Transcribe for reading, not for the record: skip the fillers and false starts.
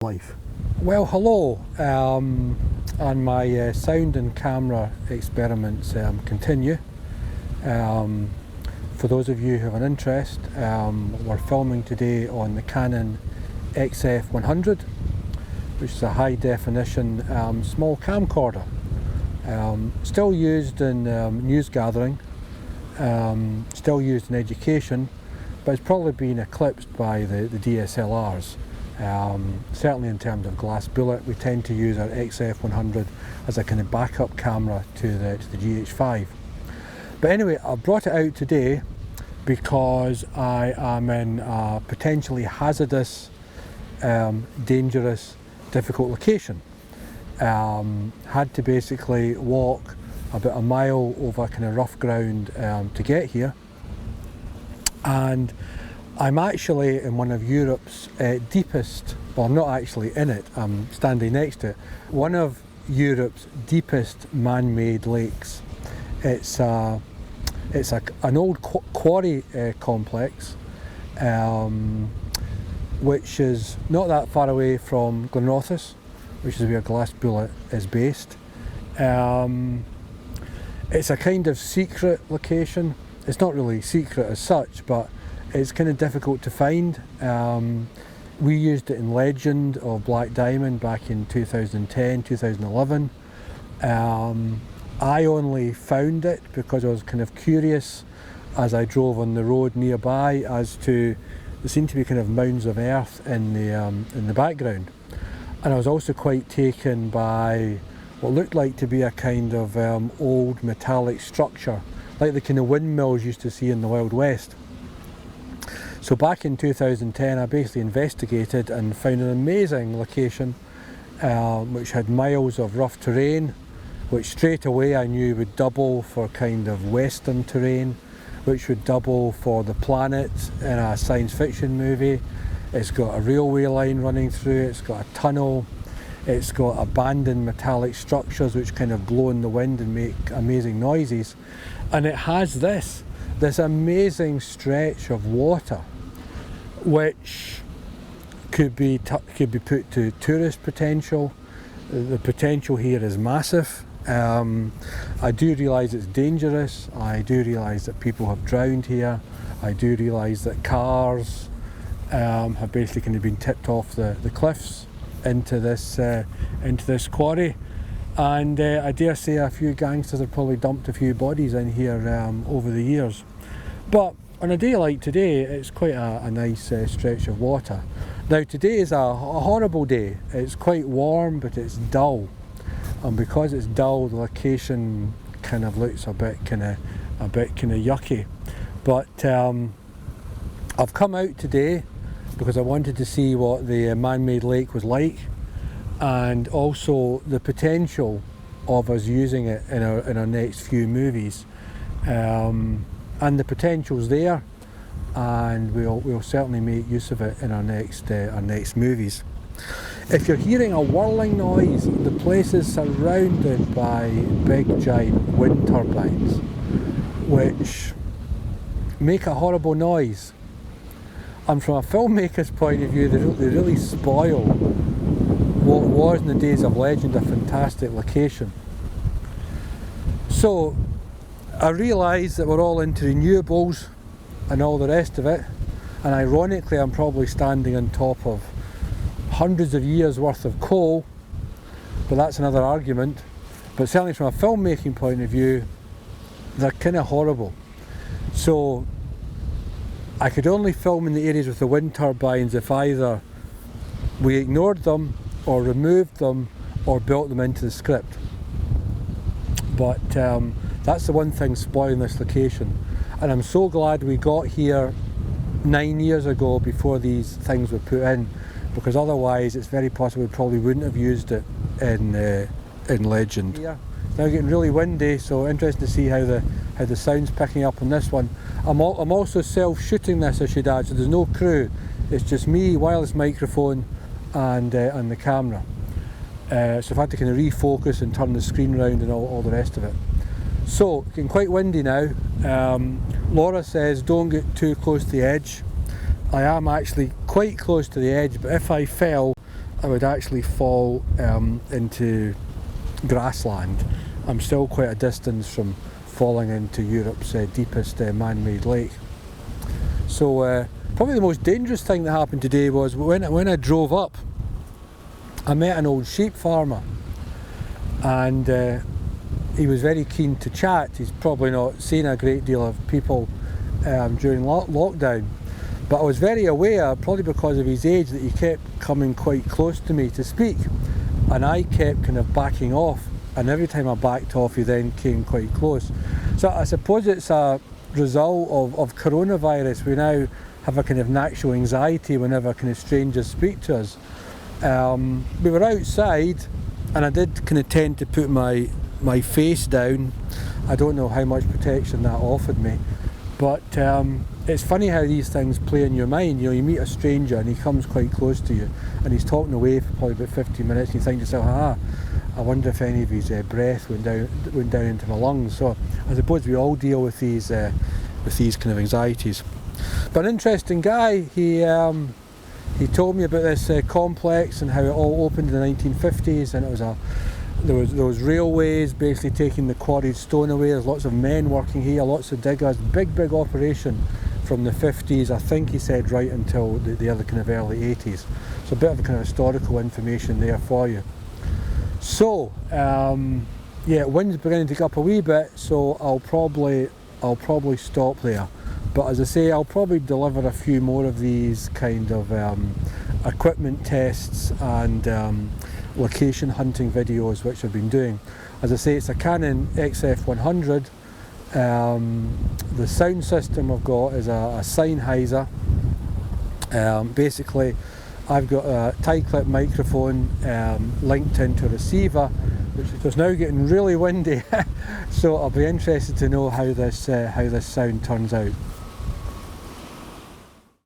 life. Well, hello, and my sound and camera experiments continue. For those of you who have an interest, we're filming today on the Canon XF100, which is a high definition small camcorder, still used in news gathering, still used in education, but it's probably been eclipsed by the DSLRs. Certainly in terms of glass bullet, we tend to use our XF100 as a kind of backup camera to the GH5. But anyway, I brought it out today because I am in a potentially hazardous, dangerous, difficult location. Had to basically walk about a mile over kind of rough ground to get here, and I'm actually in one of Europe's deepest, well, I'm not actually in it, I'm standing next to it, one of Europe's deepest man-made lakes. It's an old quarry complex, which is not that far away from Glenrothes, which is where Glass Bullet is based. It's a kind of secret location. It's not really secret as such, but it's kind of difficult to find. We used it in Legend of Black Diamond back in 2010, 2011. I only found it because I was kind of curious as I drove on the road nearby as to, there seemed to be kind of mounds of earth in the background. And I was also quite taken by what looked like to be a kind of old metallic structure, like the kind of windmills you used to see in the Wild West. So back in 2010 I basically investigated and found an amazing location which had miles of rough terrain, which straight away I knew would double for kind of western terrain, which would double for the planet in a science fiction movie. It's got a railway line running through it, it's got a tunnel, it's got abandoned metallic structures which kind of blow in the wind and make amazing noises. And it has this amazing stretch of water which could be put to tourist potential. The potential here is massive. I do realise it's dangerous, I do realise that people have drowned here, I do realise that cars have basically kind of been tipped off the cliffs into this quarry, and I dare say a few gangsters have probably dumped a few bodies in here over the years. But on a day like today, it's quite a nice stretch of water. Now today is a horrible day. It's quite warm, but it's dull, and because it's dull, the location kind of looks a bit kind of yucky. But I've come out today because I wanted to see what the man-made lake was like, and also the potential of us using it in our next few movies. And the potential's there, and we'll certainly make use of it in our next movies. If you're hearing a whirling noise, the place is surrounded by big giant wind turbines, which make a horrible noise. And from a filmmaker's point of view, they really spoil what was in the days of Legend a fantastic location. So I realise that we're all into renewables and all the rest of it, and ironically I'm probably standing on top of hundreds of years worth of coal, but that's another argument. But certainly from a filmmaking point of view, they're kind of horrible. So I could only film in the areas with the wind turbines if either we ignored them or removed them or built them into the script. But that's the one thing spoiling this location, and I'm so glad we got here 9 years ago before these things were put in, because otherwise it's very possible we probably wouldn't have used it in Legend. Yeah. It's now getting really windy, so interesting to see how the sound's picking up on this one. I'm also self-shooting this, I should add, so there's no crew. It's just me, wireless microphone, and the camera. So I've had to kind of refocus and turn the screen around and all the rest of it. So, getting quite windy now. Laura says don't get too close to the edge. I am actually quite close to the edge, but if I fell, I would actually fall into grassland. I'm still quite a distance from falling into Europe's deepest man-made lake. So probably the most dangerous thing that happened today was when I drove up, I met an old sheep farmer, and he was very keen to chat. He's probably not seen a great deal of people during lockdown, but I was very aware, probably because of his age, that he kept coming quite close to me to speak, and I kept kind of backing off, and every time I backed off he then came quite close. So I suppose it's a result of coronavirus. We now have a kind of natural anxiety whenever kind of strangers speak to us. We were outside, and I did kind of tend to put my face down. I don't know how much protection that offered me, but it's funny how these things play in your mind. You know, you meet a stranger and he comes quite close to you, and he's talking away for probably about 15 minutes, and you think to yourself, I wonder if any of his breath went down into my lungs. So I suppose we all deal with these kind of anxieties. But an interesting guy, he told me about this complex and how it all opened in the 1950s, and it was there was railways basically taking the quarried stone away. There's lots of men working here, lots of diggers, big operation from the 50s, I think he said, right until the other kind of early 80s. So a bit of a kind of historical information there for you. So yeah, wind's beginning to get up a wee bit, so I'll probably stop there. But as I say, I'll probably deliver a few more of these kind of equipment tests and location hunting videos which I've been doing. As I say, it's a Canon XF100. The sound system I've got is a Sennheiser. Basically, I've got a tie clip microphone linked into a receiver, which is now getting really windy. So I'll be interested to know how this sound turns out.